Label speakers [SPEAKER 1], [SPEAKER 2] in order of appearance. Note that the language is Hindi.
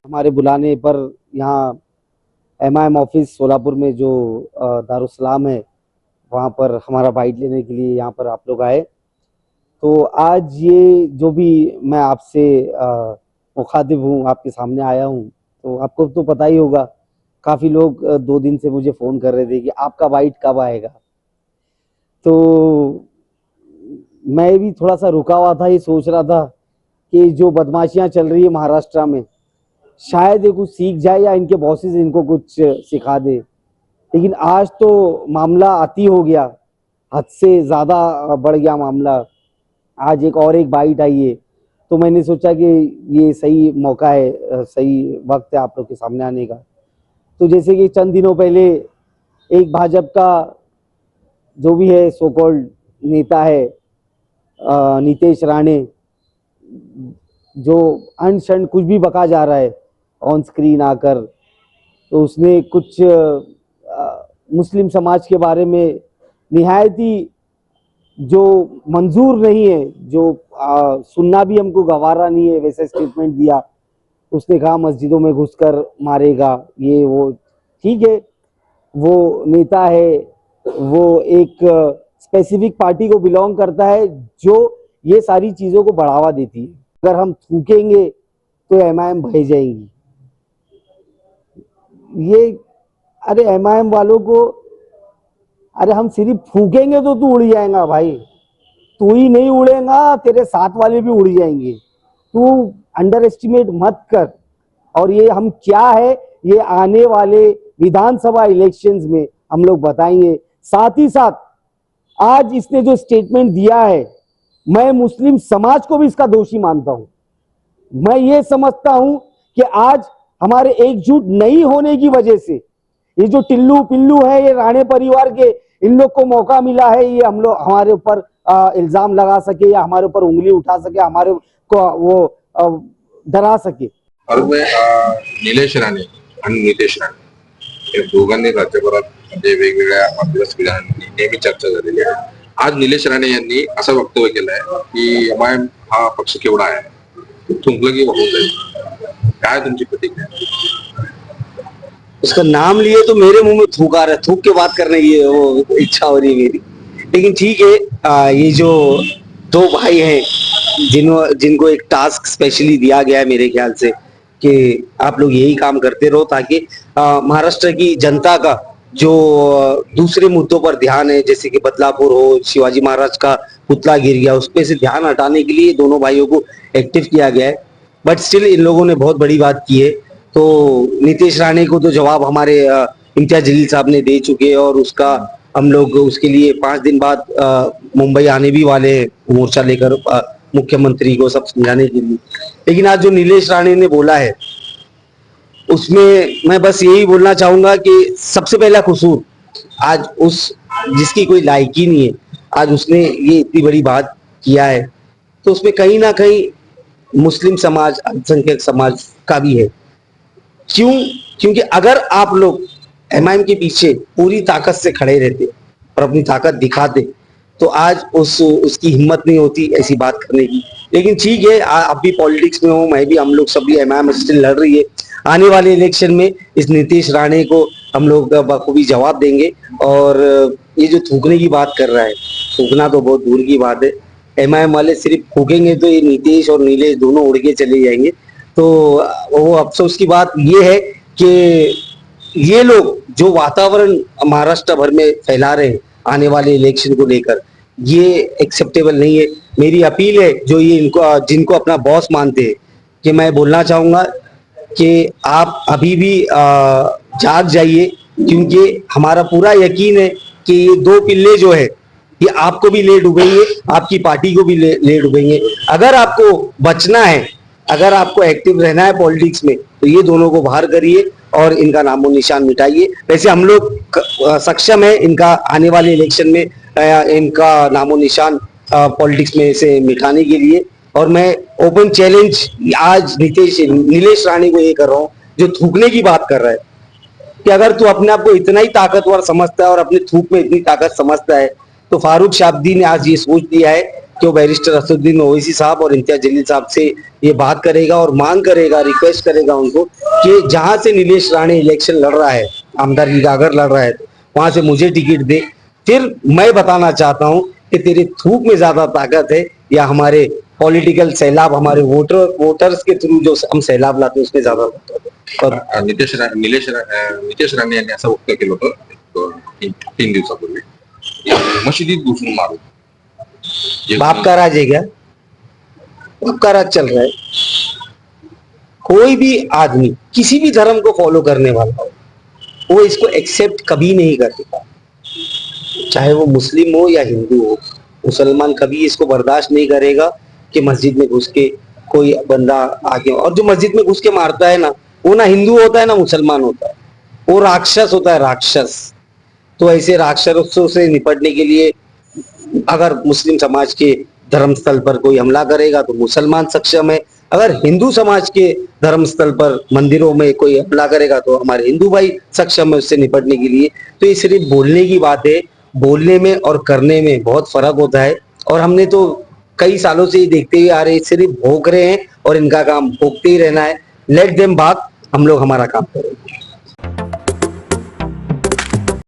[SPEAKER 1] हमारे बुलाने पर यहाँ एमआईएम ऑफिस सोलापुर में जो दारुसलाम है, वहाँ पर हमारा बाइट लेने के लिए यहाँ पर आप लोग आए। तो आज ये जो भी मैं आपसे मुखातिब हूँ, आपके सामने आया हूँ, तो आपको तो पता ही होगा, काफ़ी लोग 2 दिन से मुझे फ़ोन कर रहे थे कि आपका बाइट कब आएगा। तो मैं भी थोड़ा सा रुका हुआ था, ये सोच रहा था कि जो बदमाशियाँ चल रही है महाराष्ट्र में, शायद ये कुछ सीख जाए या इनके बॉसेस इनको कुछ सिखा दे। लेकिन आज तो मामला अति हो गया, हद से ज़्यादा बढ़ गया मामला। आज एक बाइट आई है, तो मैंने सोचा कि ये सही मौका है, सही वक्त है आप लोग के सामने आने का। तो जैसे कि चंद दिनों पहले एक भाजपा का जो भी है सो कॉल्ड नेता है, नीतीश राणे, जो अनशन कुछ भी बका जा रहा है ऑन स्क्रीन आकर, तो उसने कुछ मुस्लिम समाज के बारे में निहायत ही जो मंजूर नहीं है, जो सुनना भी हमको गवारा नहीं है, वैसे स्टेटमेंट दिया। उसने कहा मस्जिदों में घुसकर मारेगा, ये वो। ठीक है, वो नेता है, वो एक स्पेसिफिक पार्टी को बिलोंग करता है जो ये सारी चीज़ों को बढ़ावा देती है। अगर हम थूकेंगे तो एमआईएम भय जाएंगी। ये अरे एमआईएम वालों को, अरे हम सिर्फ फूकेंगे तो तू उड़ जाएगा भाई, तू ही नहीं उड़ेगा, तेरे साथ वाले भी उड़ जाएंगे। तू अंडर एस्टिमेट मत कर। और ये हम क्या है, ये आने वाले विधानसभा इलेक्शंस में हम लोग बताएंगे। साथ ही साथ आज इसने जो स्टेटमेंट दिया है, मैं मुस्लिम समाज को भी इसका दोषी मानता हूं। मैं ये समझता हूं कि आज हमारे एकजुट नहीं होने की वजह से ये जो टिल्लू पिल्लू है, ये राणे परिवार के, इन लोग को मौका मिला है, ये हम लोग हमारे ऊपर इल्जाम लगा सके या हमारे ऊपर उंगली उठा सके, हमारे को वो डरा सके।
[SPEAKER 2] और निलेश राणे आणि नितेश राणे या दोघांनी राज्यभरात म्हणजे वेगवेगळ्या मध्यस्थ विधानांनी नेहमी चर्चा झालेली आहे। आज निलेश राणे यांनी असं वक्तव्य केलं आहे की एमआयएम हा पक्ष केवढा आहे, थुंकलं की होत आहे। काय तुमची प्रतिक्रिया?
[SPEAKER 1] उसका नाम लिए तो मेरे मुंह में थूक आ रहा है, थूक के बात करने की वो इच्छा हो रही है मेरी। लेकिन ठीक है, ये जो दो भाई हैं जिनको एक टास्क स्पेशली दिया गया है मेरे ख्याल से कि आप लोग यही काम करते रहो, ताकि महाराष्ट्र की जनता का जो दूसरे मुद्दों पर ध्यान है, जैसे कि बदलापुर हो, शिवाजी महाराज का पुतला गिर गया, उस पे से ध्यान हटाने के लिए दोनों भाइयों को एक्टिव किया गया है। बट स्टिल इन लोगों ने बहुत बड़ी बात की है। तो नीतीश राणे को तो जवाब हमारे इम्तियाज जलील साहब ने दे चुके हैं, और उसका हम लोग उसके लिए 5 दिन बाद मुंबई आने भी वाले हैं, मोर्चा लेकर मुख्यमंत्री को सब समझाने के लिए। लेकिन आज जो नीलेश राणे ने बोला है, उसमें मैं बस यही बोलना चाहूंगा कि सबसे पहला कसूर आज उस जिसकी कोई लायकी नहीं है, आज उसने ये इतनी बड़ी बात किया है, तो उसमें कहीं ना कहीं मुस्लिम समाज, अल्पसंख्यक समाज का भी है। क्यों? क्योंकि अगर आप लोग एमआईएम के पीछे पूरी ताकत से खड़े रहते और अपनी ताकत दिखाते, तो आज उसकी हिम्मत नहीं होती ऐसी बात करने की। लेकिन ठीक है, आप भी पॉलिटिक्स में हो, मैं भी, हम लोग सभी, एमआईएम स्टिल लड़ रही है। आने वाले इलेक्शन में इस नीतीश राणे को हम लोग बखूबी जवाब देंगे। और ये जो थूकने की बात कर रहा है, थूकना तो बहुत दूर की बात है। एमआईएम वाले सिर्फ फूकेंगे तो ये नीतीश और नीलेश दोनों उड़ के चले जाएंगे। तो वो अफसोस की बात ये है कि ये लोग जो वातावरण महाराष्ट्र भर में फैला रहे हैं आने वाले इलेक्शन को लेकर, ये एक्सेप्टेबल नहीं है। मेरी अपील है जो ये इनको जिनको अपना बॉस मानते हैं, कि मैं बोलना चाहूंगा कि आप अभी भी जाग जाइए, क्योंकि हमारा पूरा यकीन है कि ये दो पिल्ले जो है ये आपको भी ले डूबेंगे, आपकी पार्टी को भी ले डूबेंगे। अगर आपको बचना है, अगर आपको एक्टिव रहना है पॉलिटिक्स में, तो ये दोनों को बाहर करिए और इनका नामो निशान मिटाइए। वैसे हम लोग सक्षम है इनका आने वाले इलेक्शन में इनका नामो निशान पॉलिटिक्स में से मिटाने के लिए। और मैं ओपन चैलेंज आज नीलेश राणे को ये कर रहा हूँ, जो थूकने की बात कर रहा है, कि अगर तू अपने आप को इतना ही ताकतवर समझता है और अपने थूक में इतनी ताकत समझता है, तो फारूक शाब्दी ने आज ये सोच दिया है कि वो बैरिस्टर असदुद्दीन ओवैसी साहब और इम्तियाज जलील साहब से ये बात करेगा और मांग करेगा, रिक्वेस्ट करेगा उनको कि जहां से नीलेश राणे इलेक्शन लड़ रहा है, आमदारगी का अगर लड़ रहा है, तो वहां से मुझे टिकट दे। फिर मैं बताना चाहता हूं कि तेरी थूक में ज्यादा ताकत है या हमारे पॉलिटिकल सैलाब, हमारे वोटर्स के थ्रू जो हम सैलाब लाते हैं उसमें ज्यादा ताकत है। और
[SPEAKER 2] नितेश राणे यांनी असं वक्तव्य केलं होतं 3 दिवसापूर्वी की मशिदीत घुसून मारू.
[SPEAKER 1] बाप का राज है क्या? बाप का राज चल रहा है। कोई भी आदमी किसी भी धर्म को फॉलो करने वाला हो, वो इसको एक्सेप्ट कभी नहीं करता, चाहे वो मुस्लिम हो या हिंदू हो। मुसलमान कभी इसको बर्दाश्त नहीं करेगा कि मस्जिद में घुस के कोई बंदा आके, और जो मस्जिद में घुस के मारता है ना, वो ना हिंदू होता है ना मुसलमान होता है, वो राक्षस होता है, राक्षस। तो ऐसे राक्षसों से निपटने के लिए अगर मुस्लिम समाज के धर्म स्थल पर कोई हमला करेगा तो मुसलमान सक्षम है, अगर हिंदू समाज के धर्म स्थल पर मंदिरों में कोई हमला करेगा तो हमारे हिंदू भाई सक्षम है उससे निपटने के लिए। तो ये सिर्फ बोलने की बात है, बोलने में और करने में बहुत फर्क होता है। और हमने तो कई सालों से ये देखते ही आ रहे हैं, सिर्फ भोंक रहे हैं और इनका काम भोंकते ही रहना है। लेट देम भाग, हम लोग हमारा काम करेंगे।